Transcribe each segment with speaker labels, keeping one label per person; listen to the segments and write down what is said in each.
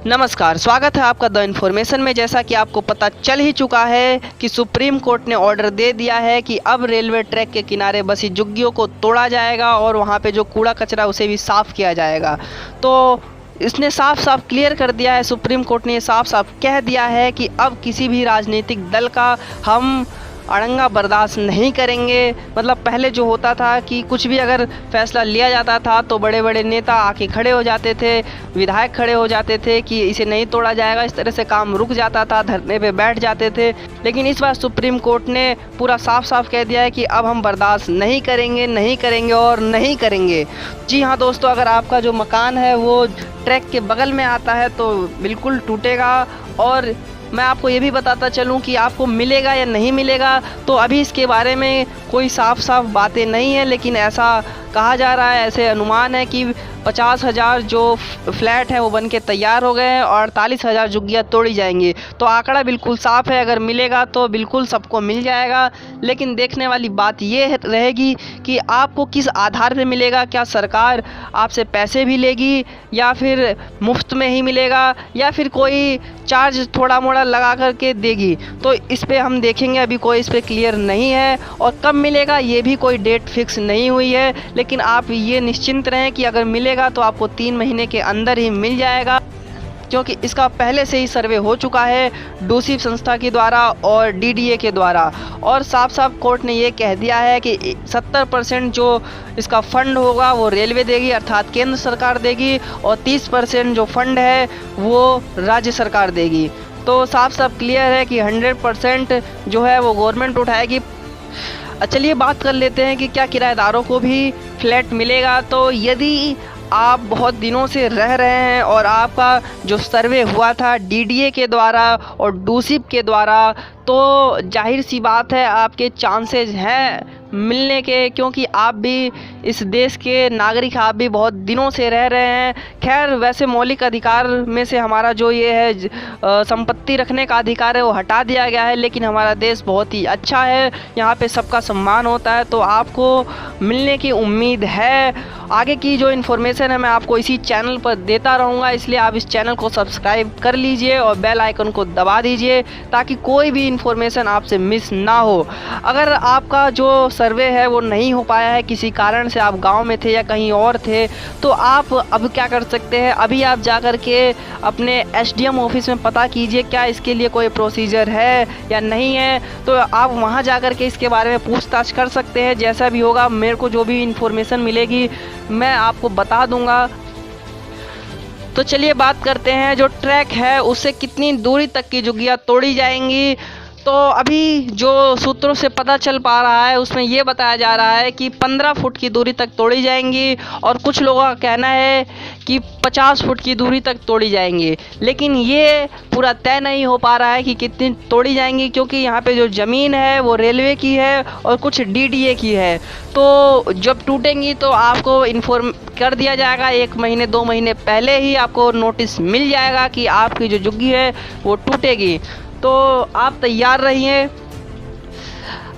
Speaker 1: नमस्कार, स्वागत है आपका द इन्फॉर्मेशन में। जैसा कि आपको पता चल ही चुका है कि सुप्रीम कोर्ट ने ऑर्डर दे दिया है कि अब रेलवे ट्रैक के किनारे बसी झुग्गियों को तोड़ा जाएगा और वहां पे जो कूड़ा कचरा उसे भी साफ़ किया जाएगा। तो इसने साफ साफ क्लियर कर दिया है, सुप्रीम कोर्ट ने ये साफ साफ कह दिया है कि अब किसी भी राजनीतिक दल का हम अड़ंगा बर्दाश्त नहीं करेंगे। मतलब पहले जो होता था कि कुछ भी अगर फैसला लिया जाता था तो बड़े बड़े नेता आके खड़े हो जाते थे, विधायक खड़े हो जाते थे कि इसे नहीं तोड़ा जाएगा, इस तरह से काम रुक जाता था, धरने पे बैठ जाते थे। लेकिन इस बार सुप्रीम कोर्ट ने पूरा साफ साफ कह दिया है कि अब हम बर्दाश्त नहीं करेंगे और नहीं करेंगे। जी हाँ दोस्तों, अगर आपका जो मकान है वो ट्रैक के बगल में आता है तो बिल्कुल टूटेगा। और मैं आपको ये भी बताता चलूँ कि आपको मिलेगा या नहीं मिलेगा, तो अभी इसके बारे में कोई साफ साफ बातें नहीं है, लेकिन ऐसा कहा जा रहा है, ऐसे अनुमान है कि 50,000 जो फ्लैट हैं वो बन के तैयार हो गए हैं और 48,000 झुग्गियाँ तोड़ी जाएंगी। तो आंकड़ा बिल्कुल साफ़ है, अगर मिलेगा तो बिल्कुल सबको मिल जाएगा। लेकिन देखने वाली बात ये रहेगी कि आपको किस आधार पे मिलेगा। क्या सरकार आपसे पैसे भी लेगी या फिर मुफ्त में ही मिलेगा या फिर कोई चार्ज थोड़ा मोड़ा लगा करके देगी। तो इस पर हम देखेंगे, अभी कोई इस पर क्लियर नहीं है। और कब मिलेगा ये भी कोई डेट फिक्स नहीं हुई है, लेकिन आप ये निश्चिंत रहें कि अगर मिलेगा तो आपको 3 महीने के अंदर ही मिल जाएगा, क्योंकि इसका पहले से ही सर्वे हो चुका है डूसिप संस्था के द्वारा और डीडीए के द्वारा। और साफ साफ कोर्ट ने ये कह दिया है कि 70% जो इसका फंड होगा वो रेलवे देगी, अर्थात केंद्र सरकार देगी, और 30% जो फंड है वो राज्य सरकार देगी। तो साफ साफ क्लियर है कि 100% जो है वो गवर्नमेंट उठाएगी। चलिए बात कर लेते हैं कि क्या किराएदारों को भी फ्लैट मिलेगा। तो यदि आप बहुत दिनों से रह रहे हैं और आपका जो सर्वे हुआ था डीडीए के द्वारा और डूसिप के द्वारा, तो जाहिर सी बात है आपके चांसेस हैं मिलने के, क्योंकि आप भी इस देश के नागरिक, आप भी बहुत दिनों से रह रहे हैं। खैर वैसे मौलिक अधिकार में से हमारा जो ये है संपत्ति रखने का अधिकार है वो हटा दिया गया है, लेकिन हमारा देश बहुत ही अच्छा है, यहाँ पे सबका सम्मान होता है। तो आपको मिलने की उम्मीद है। आगे की जो इन्फॉर्मेशन है मैं आपको इसी चैनल पर देता रहूँगा, इसलिए आप इस चैनल को सब्सक्राइब कर लीजिए और बेल आइकन को दबा दीजिए ताकि कोई भी इन्फॉर्मेशन आपसे मिस ना हो। अगर आपका जो सर्वे है वो नहीं हो पाया है, किसी कारण से आप गांव में थे या कहीं और थे, तो आप अब क्या कर सकते हैं, अभी आप जा कर के अपने एसडीएम ऑफिस में पता कीजिए क्या इसके लिए कोई प्रोसीजर है या नहीं है। तो आप वहां जा कर के इसके बारे में पूछताछ कर सकते हैं। जैसा भी होगा मेरे को जो भी इन्फॉर्मेशन मिलेगी मैं आपको बता दूंगा। तो चलिए बात करते हैं, जो ट्रैक है उससे कितनी दूरी तक की झुग्गियाँ तोड़ी जाएंगी। तो अभी जो सूत्रों से पता चल पा रहा है उसमें ये बताया जा रहा है कि 15 फुट की दूरी तक तोड़ी जाएंगी, और कुछ लोगों का कहना है कि 50 फुट की दूरी तक तोड़ी जाएंगी। लेकिन ये पूरा तय नहीं हो पा रहा है कि कितनी तोड़ी जाएंगी, क्योंकि यहाँ पे जो ज़मीन है वो रेलवे की है और कुछ डीडीए की है। तो जब टूटेंगी तो आपको इन्फॉर्म कर दिया जाएगा, 1 महीने 2 महीने पहले ही आपको नोटिस मिल जाएगा कि आपकी जो झुग्गी है वो टूटेगी। तो आप तैयार रहिए।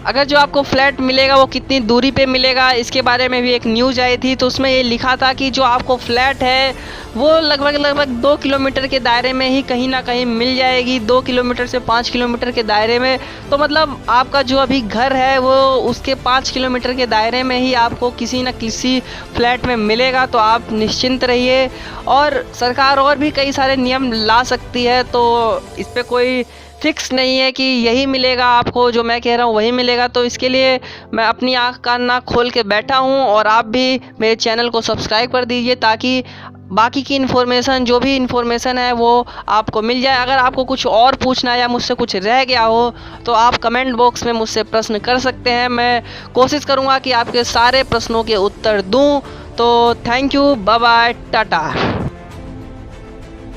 Speaker 1: अगर जो आपको फ्लैट मिलेगा वो कितनी दूरी पे मिलेगा, इसके बारे में भी एक न्यूज़ आई थी, तो उसमें ये लिखा था कि जो आपको फ्लैट है वो लगभग 2 किलोमीटर के दायरे में ही कहीं ना कहीं मिल जाएगी, 2 किलोमीटर से 5 किलोमीटर के दायरे में। तो मतलब आपका जो अभी घर है वो उसके 5 किलोमीटर के दायरे में ही आपको किसी न किसी फ्लैट में मिलेगा। तो आप निश्चिंत रहिए। और सरकार और भी कई सारे नियम ला सकती है, तो इस पर कोई फिक्स नहीं है कि यही मिलेगा आपको, जो मैं कह रहा हूँ वही मिलेगा। तो इसके लिए मैं अपनी आँख कान नाक खोल के बैठा हूँ, और आप भी मेरे चैनल को सब्सक्राइब कर दीजिए ताकि बाकी की इन्फॉर्मेशन, जो भी इन्फॉर्मेशन है वो आपको मिल जाए। अगर आपको कुछ और पूछना या मुझसे कुछ रह गया हो तो आप कमेंट बॉक्स में मुझसे प्रश्न कर सकते हैं। मैं कोशिश करूँगा कि आपके सारे प्रश्नों के उत्तर दूँ। तो thank you, bye bye, Tata.